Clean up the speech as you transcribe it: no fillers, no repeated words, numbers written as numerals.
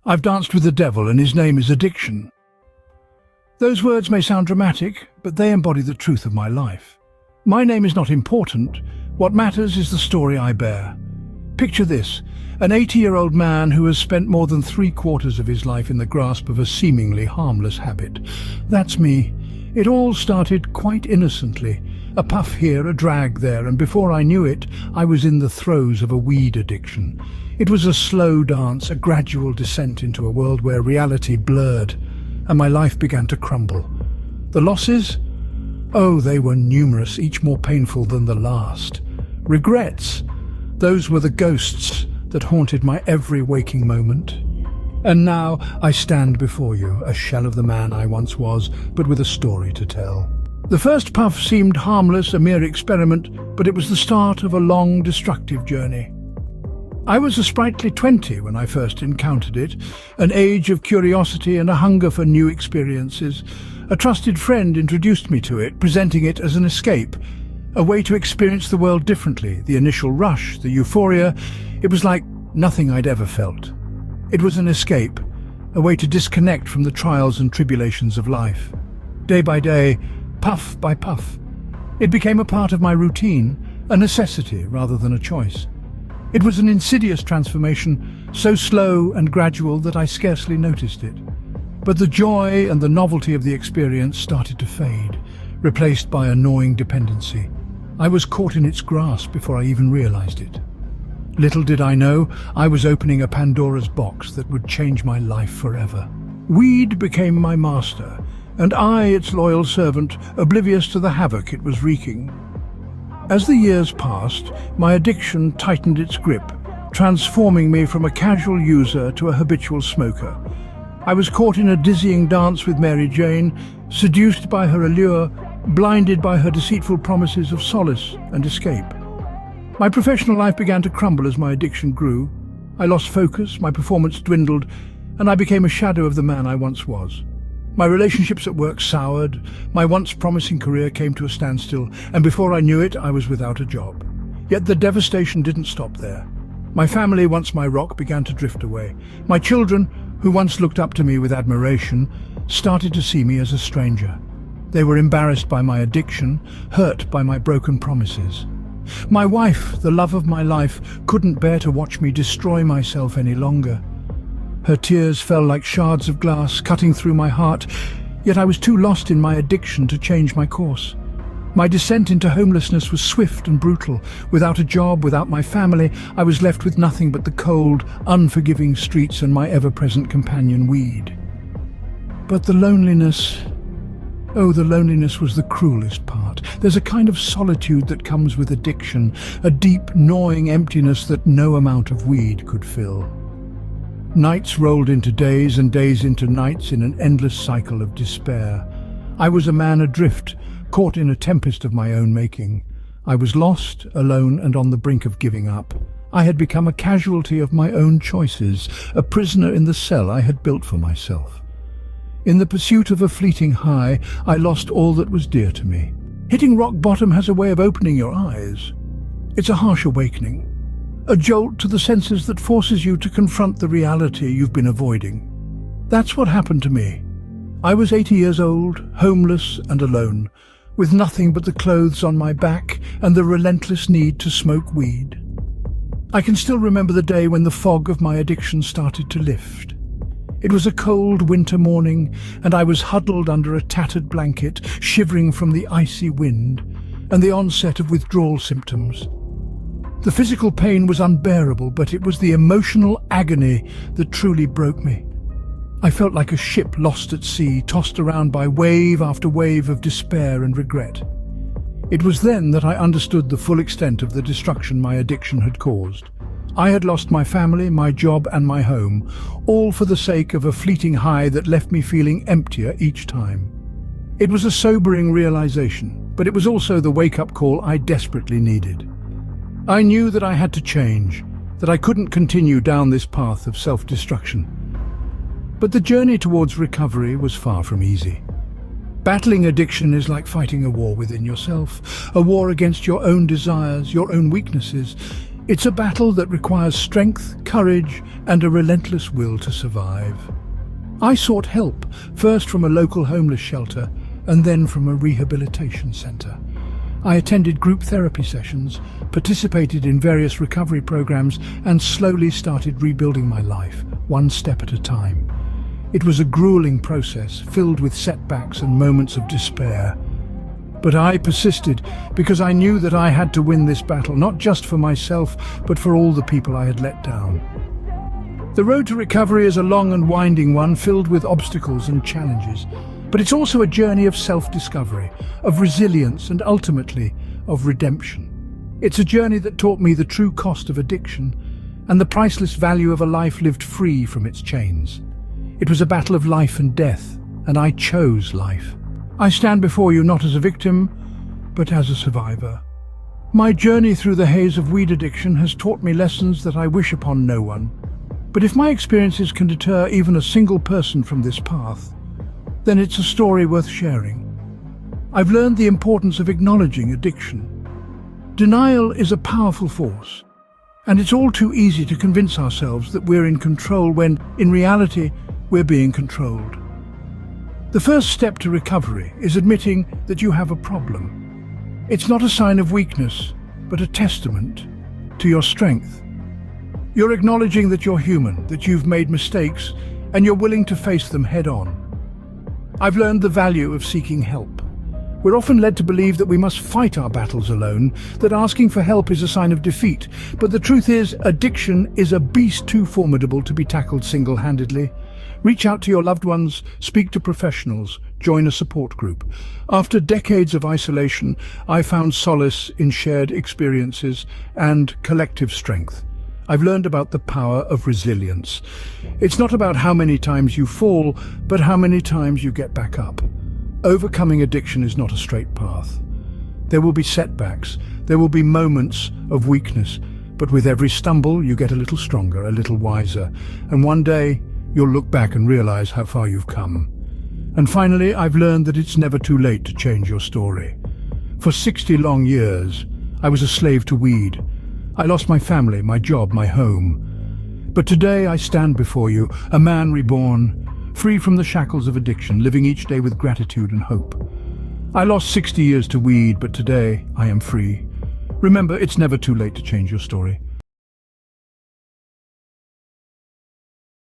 I've danced with the devil and his name is addiction. Those words may sound dramatic, but they embody the truth of my life. My name is not important. What matters is the story I bear. Picture this, an 80-year-old man who has spent more than 3/4 of his life in the grasp of a seemingly harmless habit. That's me. It all started quite innocently. A puff here, a drag there, and before I knew it, I was in the throes of a weed addiction. It was a slow dance, a gradual descent into a world where reality blurred, and my life began to crumble. The losses? Oh, they were numerous, each more painful than the last. Regrets? Those were the ghosts that haunted my every waking moment. And now I stand before you, a shell of the man I once was, but with a story to tell. The first puff seemed harmless, a mere experiment, but it was the start of a long, destructive journey. I was a sprightly 20 when I first encountered it, an age of curiosity and a hunger for new experiences. A trusted friend introduced me to it, presenting it as an escape, a way to experience the world differently. The initial rush, the euphoria, it was like nothing I'd ever felt. It was an escape, a way to disconnect from the trials and tribulations of life. Day by day, puff by puff, it became a part of my routine, a necessity rather than a choice. It was an insidious transformation, so slow and gradual that I scarcely noticed it. But the joy and the novelty of the experience started to fade, replaced by a gnawing dependency. I was caught in its grasp before I even realized it. Little did I know, I was opening a Pandora's box that would change my life forever. Weed became my master, and I its loyal servant, oblivious to the havoc it was wreaking. As the years passed, my addiction tightened its grip, transforming me from a casual user to a habitual smoker. I was caught in a dizzying dance with Mary Jane, seduced by her allure, blinded by her deceitful promises of solace and escape. My professional life began to crumble as my addiction grew. I lost focus, my performance dwindled, and I became a shadow of the man I once was. My relationships at work soured, my once promising career came to a standstill, and before I knew it, I was without a job. Yet the devastation didn't stop there. My family, once my rock, began to drift away. My children, who once looked up to me with admiration, started to see me as a stranger. They were embarrassed by my addiction, hurt by my broken promises. My wife, the love of my life, couldn't bear to watch me destroy myself any longer. Her tears fell like shards of glass, cutting through my heart, yet I was too lost in my addiction to change my course. My descent into homelessness was swift and brutal. Without a job, without my family, I was left with nothing but the cold, unforgiving streets and my ever-present companion, weed. But the loneliness... Oh, the loneliness was the cruelest part. There's a kind of solitude that comes with addiction, a deep, gnawing emptiness that no amount of weed could fill. Nights rolled into days and days into nights in an endless cycle of despair. I was a man adrift, caught in a tempest of my own making. I was lost, alone, and on the brink of giving up. I had become a casualty of my own choices, a prisoner in the cell I had built for myself. In the pursuit of a fleeting high, I lost all that was dear to me. Hitting rock bottom has a way of opening your eyes. It's a harsh awakening, a jolt to the senses that forces you to confront the reality you've been avoiding. That's what happened to me. I was 80 years old, homeless and alone, with nothing but the clothes on my back and the relentless need to smoke weed. I can still remember the day when the fog of my addiction started to lift. It was a cold winter morning, and I was huddled under a tattered blanket, shivering from the icy wind and the onset of withdrawal symptoms. The physical pain was unbearable, but it was the emotional agony that truly broke me. I felt like a ship lost at sea, tossed around by wave after wave of despair and regret. It was then that I understood the full extent of the destruction my addiction had caused. I had lost my family, my job and my home, all for the sake of a fleeting high that left me feeling emptier each time. It was a sobering realization, but it was also the wake-up call I desperately needed. I knew that I had to change, that I couldn't continue down this path of self-destruction. But the journey towards recovery was far from easy. Battling addiction is like fighting a war within yourself, a war against your own desires, your own weaknesses. It's a battle that requires strength, courage, and a relentless will to survive. I sought help, first from a local homeless shelter and then from a rehabilitation centre. I attended group therapy sessions, participated in various recovery programs, and slowly started rebuilding my life, one step at a time. It was a grueling process, filled with setbacks and moments of despair. But I persisted because I knew that I had to win this battle, not just for myself, but for all the people I had let down. The road to recovery is a long and winding one, filled with obstacles and challenges. But it's also a journey of self-discovery, of resilience, and ultimately, of redemption. It's a journey that taught me the true cost of addiction and the priceless value of a life lived free from its chains. It was a battle of life and death, and I chose life. I stand before you not as a victim, but as a survivor. My journey through the haze of weed addiction has taught me lessons that I wish upon no one. But if my experiences can deter even a single person from this path, then it's a story worth sharing. I've learned the importance of acknowledging addiction. Denial is a powerful force, and it's all too easy to convince ourselves that we're in control when, in reality, we're being controlled. The first step to recovery is admitting that you have a problem. It's not a sign of weakness, but a testament to your strength. You're acknowledging that you're human, that you've made mistakes, and you're willing to face them head-on. I've learned the value of seeking help. We're often led to believe that we must fight our battles alone, that asking for help is a sign of defeat. But the truth is, addiction is a beast too formidable to be tackled single-handedly. Reach out to your loved ones, speak to professionals, join a support group. After decades of isolation, I found solace in shared experiences and collective strength. I've learned about the power of resilience. It's not about how many times you fall, but how many times you get back up. Overcoming addiction is not a straight path. There will be setbacks, there will be moments of weakness, but with every stumble you get a little stronger, a little wiser, and one day you'll look back and realize how far you've come. And finally, I've learned that it's never too late to change your story. For 60 long years, I was a slave to weed. I lost my family, my job, my home. But today I stand before you, a man reborn, free from the shackles of addiction, living each day with gratitude and hope. I lost 60 years to weed, but today I am free. Remember, it's never too late to change your story.